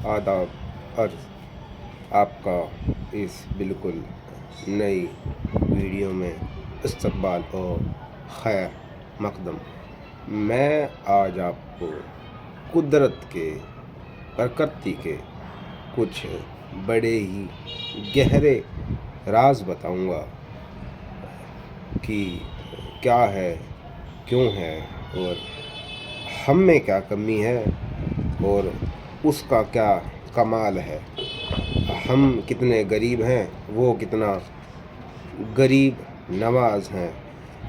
آداب عرض آپ کا اس بالکل نئی ویڈیو میں استقبال اور خیر مقدم۔ میں آج آپ کو پرکرتی کے کچھ بڑے ہی گہرے راز بتاؤں گا کہ کیا ہے، کیوں ہے، اور ہم میں کیا کمی ہے اور اس کا کیا کمال ہے۔ ہم کتنے غریب ہیں، وہ کتنا غریب نواز ہیں،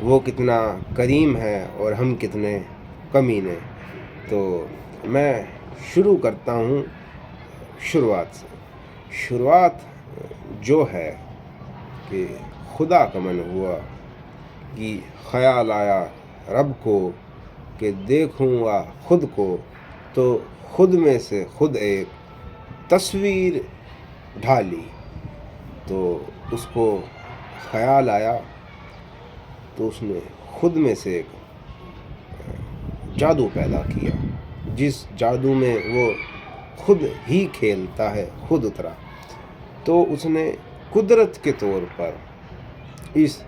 وہ کتنا کریم ہے اور ہم کتنے کمینے۔ تو میں شروع کرتا ہوں شروعات سے۔ شروعات جو ہے کہ خدا کا من ہوا کہ خیال آیا رب کو کہ دیکھوں گا خود کو، تو خود میں سے خود ایک تصویر ڈھالی۔ تو اس کو خیال آیا تو اس نے خود میں سے ایک جادو پیدا کیا، جس جادو میں وہ خود ہی کھیلتا ہے، خود اترا۔ تو اس نے قدرت کے طور پر اس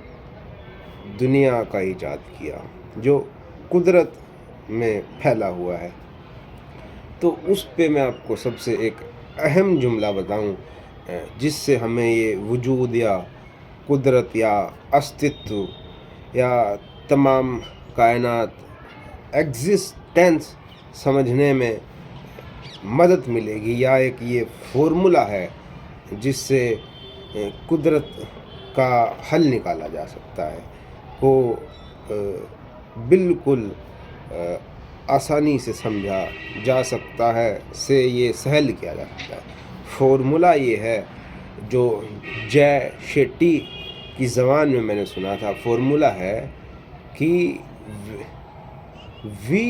دنیا کا ایجاد کیا جو قدرت میں پھیلا ہوا ہے۔ تو اس پہ میں آپ کو سب سے ایک اہم جملہ بتاؤں جس سے ہمیں یہ وجود یا قدرت یا استتو یا تمام کائنات ایگزسٹنس سمجھنے میں مدد ملے گی، یا ایک یہ فارمولا ہے جس سے قدرت کا حل نکالا جا سکتا ہے، وہ بالکل آسانی سے سمجھا جا سکتا ہے، سے یہ سہل کیا جا سکتا ہے۔ فارمولا یہ ہے جو جے شیٹی کی زبان میں نے سنا تھا۔ فارمولا ہے کہ we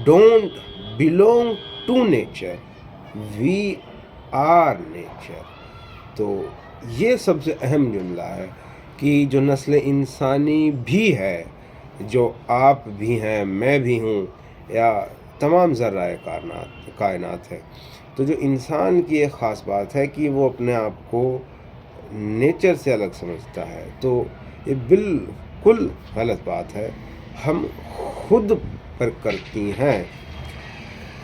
don't belonging to nature, we are nature. تو یہ سب سے اہم جملہ ہے کہ جو نسل انسانی بھی ہے، جو آپ بھی ہیں، میں بھی ہوں، یا تمام ذرائع کائنات ہے، تو جو انسان کی ایک خاص بات ہے کہ وہ اپنے آپ کو نیچر سے الگ سمجھتا ہے۔ تو یہ بالکل غلط بات ہے، ہم خود پر کرتی ہیں،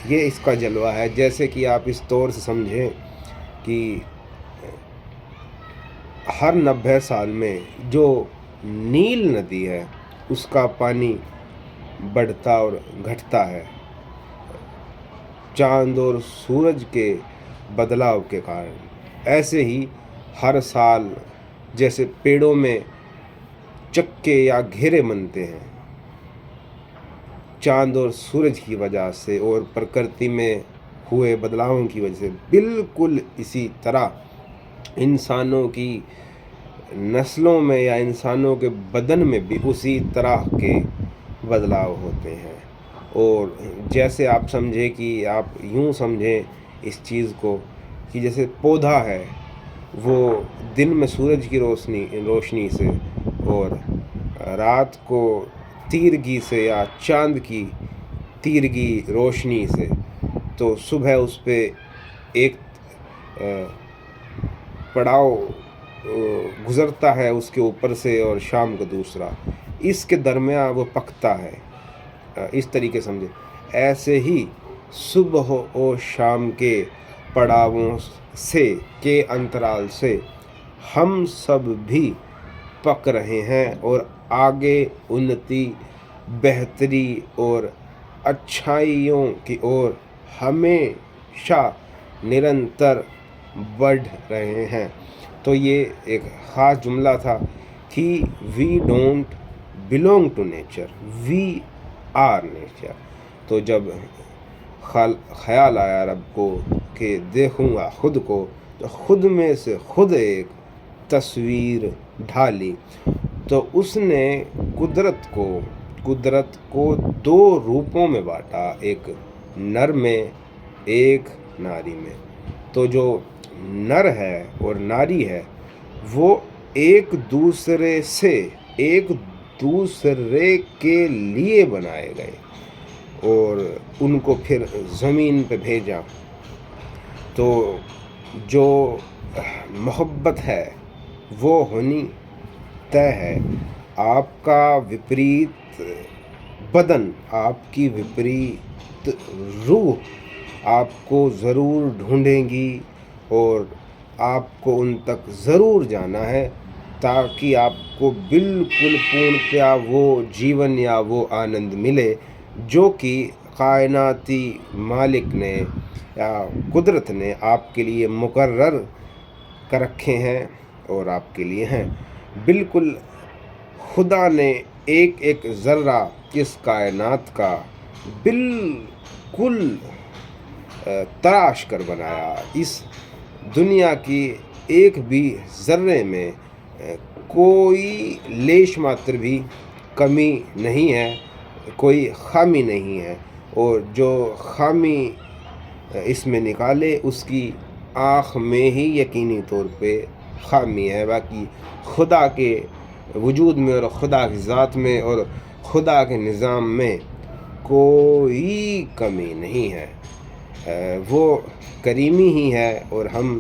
یہ اس کا جلوہ ہے۔ جیسے کہ آپ اس طور سے سمجھیں کہ ہر 90 سال میں جو نیل ندی ہے اس کا پانی بڑھتا اور گھٹتا ہے، چاند اور سورج کے بدلاؤ کے کارن۔ ایسے ہی ہر سال جیسے پیڑوں میں چکے یا گھیرے بنتے ہیں چاند اور سورج کی وجہ سے اور پرکرتی میں ہوئے بدلاؤں کی وجہ سے، بالکل اسی طرح انسانوں کی نسلوں میں یا انسانوں کے بدن میں بھی اسی طرح کے بدلاؤ ہوتے ہیں۔ اور جیسے آپ سمجھیں کہ آپ یوں سمجھیں اس چیز کو کہ جیسے پودا ہے، وہ دن میں سورج کی روشنی سے اور رات کو تیرگی سے یا چاند کی تیرگی روشنی سے، تو صبح اس پہ ایک پڑاؤ گزرتا ہے اس کے اوپر سے اور شام کو دوسرا، اس کے درمیان وہ پکتا ہے۔ اس طریقے سمجھے، ایسے ہی صبح و شام کے پڑاؤں سے کے انترال سے ہم سب بھی پک رہے ہیں اور آگے انتی، بہتری اور اچھائیوں کی اور ہمیشہ نرنتر بڑھ رہے ہیں۔ تو یہ ایک خاص جملہ تھا کہ we don't belonging to nature, we are nature. تو جب خیال آیا رب کو کہ دیکھوں گا خود کو، تو خود میں سے خود ایک تصویر ڈھالی۔ تو اس نے قدرت کو دو روپوں میں بانٹا، ایک نر میں، ایک ناری میں۔ تو جو نر ہے اور ناری ہے وہ ایک دوسرے کے لیے بنائے گئے اور ان کو پھر زمین پہ بھیجا۔ تو جو محبت ہے وہ ہونی طے ہے. آپ کا وپریت بدن، آپ کی وپریت روح آپ کو ضرور ڈھونڈیں گی اور آپ کو ان تک ضرور جانا ہے تاکہ آپ کو بالکل پورنتیا وہ جیون یا وہ آنند ملے جو کہ کائناتی مالک نے یا قدرت نے آپ کے لیے مقرر کر رکھے ہیں اور آپ کے لیے ہیں. بالکل خدا نے ایک ایک ذرہ اس کائنات کا بالکل تراش کر بنایا. اس دنیا کی ایک بھی ذرے میں کوئی لیش ماتر بھی کمی نہیں ہے، کوئی خامی نہیں ہے، اور جو خامی اس میں نکالے اس کی آنکھ میں ہی یقینی طور پہ خامی ہے. باقی خدا کے وجود میں اور خدا کی ذات میں اور خدا کے نظام میں کوئی کمی نہیں ہے. وہ کریمی ہی ہے اور ہم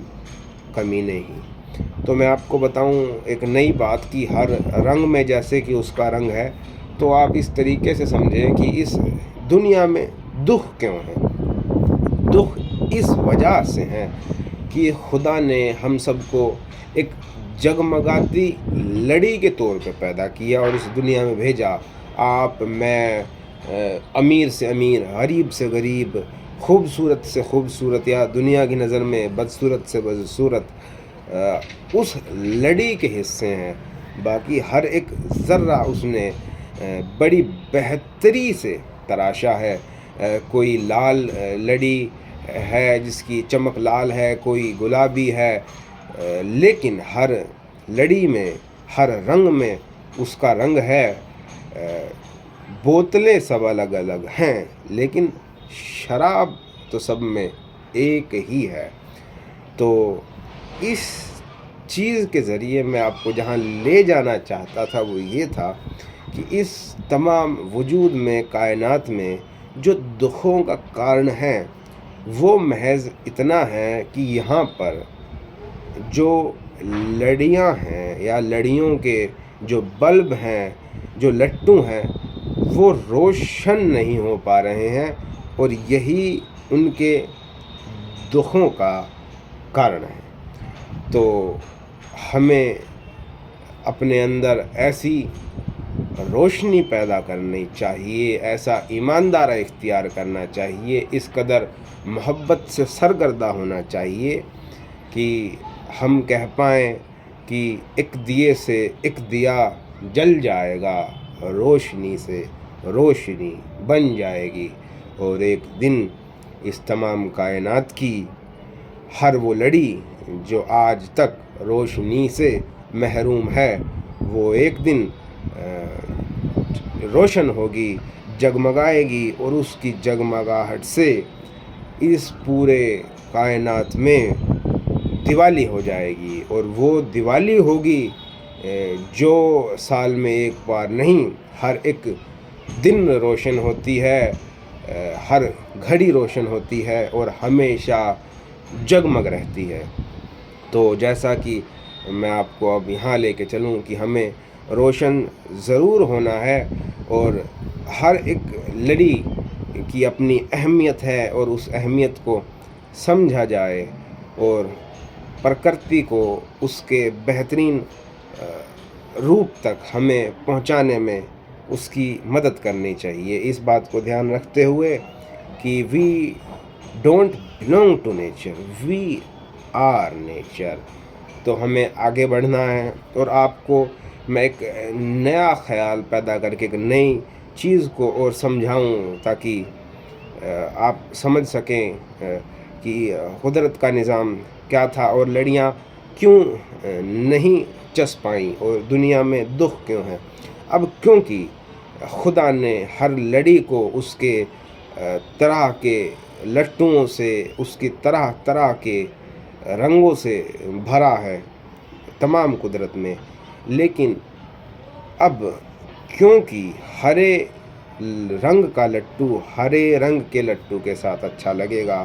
کمینے ہی. تو میں آپ کو بتاؤں ایک نئی بات کی ہر رنگ میں جیسے کہ اس کا رنگ ہے، تو آپ اس طریقے سے سمجھیں کہ اس دنیا میں دکھ کیوں ہے. دکھ اس وجہ سے ہیں کہ خدا نے ہم سب کو ایک جگمگاتی لڑی کے طور پہ پیدا کیا اور اس دنیا میں بھیجا. آپ، میں، امیر سے امیر، غریب سے غریب، خوبصورت سے خوبصورت یا دنیا کی نظر میں بدصورت سے بدصورت اس لڑی کے حصے ہیں. باقی ہر ایک ذرہ اس نے بڑی بہتری سے تراشا ہے. کوئی لال لڑی ہے جس کی چمک لال ہے، کوئی گلابی ہے، لیکن ہر لڑی میں، ہر رنگ میں اس کا رنگ ہے. بوتلیں سب الگ الگ ہیں لیکن شراب تو سب میں ایک ہی ہے. تو اس چیز کے ذریعے میں آپ کو جہاں لے جانا چاہتا تھا وہ یہ تھا کہ اس تمام وجود میں، کائنات میں جو دکھوں کا کارن ہے وہ محض اتنا ہے کہ یہاں پر جو لڑیاں ہیں یا لڑیوں کے جو بلب ہیں، جو لٹو ہیں، وہ روشن نہیں ہو پا رہے ہیں اور یہی ان کے دکھوں کا کارن ہے. تو ہمیں اپنے اندر ایسی روشنی پیدا کرنی چاہیے، ایسا ایماندارہ اختیار کرنا چاہیے، اس قدر محبت سے سرگردہ ہونا چاہیے کہ ہم کہہ پائیں کہ ایک دیے سے ایک دیا جل جائے گا، روشنی سے روشنی بن جائے گی، اور ایک دن اس تمام کائنات کی ہر وہ لڑی جو آج تک روشنی سے محروم ہے وہ ایک دن روشن ہوگی، جگمگائے گی، اور اس کی جگمگاہٹ سے اس پورے کائنات میں دیوالی ہو جائے گی. اور وہ دیوالی ہوگی جو سال میں ایک بار نہیں، ہر ایک دن روشن ہوتی ہے، ہر گھڑی روشن ہوتی ہے اور ہمیشہ جگمگ رہتی ہے. تو جیسا کہ میں آپ کو اب یہاں لے کے چلوں کہ ہمیں روشن ضرور ہونا ہے اور ہر ایک لڑی کی اپنی اہمیت ہے اور اس اہمیت کو سمجھا جائے اور پرکرتی کو اس کے بہترین روپ تک ہمیں پہنچانے میں اس کی مدد کرنی چاہیے. اس بات کو دھیان رکھتے ہوئے کہ we don't belong to nature, we are nature. تو ہمیں آگے بڑھنا ہے اور آپ کو میں ایک نیا خیال پیدا کر کے ایک نئی چیز کو اور سمجھاؤں تاکہ آپ سمجھ سکیں کہ قدرت کا نظام کیا تھا اور لڑیاں کیوں نہیں چس پائیں اور دنیا میں دکھ کیوں ہیں. اب کیونکہ خدا نے ہر لڑی کو اس کے طرح کے لٹوؤں سے، اس کی طرح طرح کے رنگوں سے بھرا ہے تمام قدرت میں، لیکن اب کیونکہ ہرے رنگ کا لٹو ہرے رنگ کے لٹو کے ساتھ اچھا لگے گا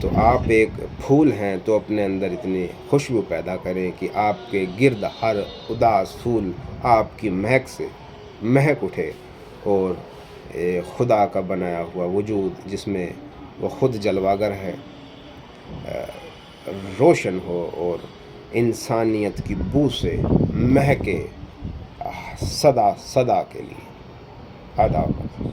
تو آپ ایک پھول ہیں تو اپنے اندر اتنی خوشبو پیدا کریں کہ آپ کے گرد ہر اداس پھول آپ کی مہک سے مہک اٹھے، اور خدا کا بنایا ہوا وجود جس میں وہ خود جلواگر ہے روشن ہو اور انسانیت کی بو سے مہکے صدا صدا کے لیے۔ آداب۔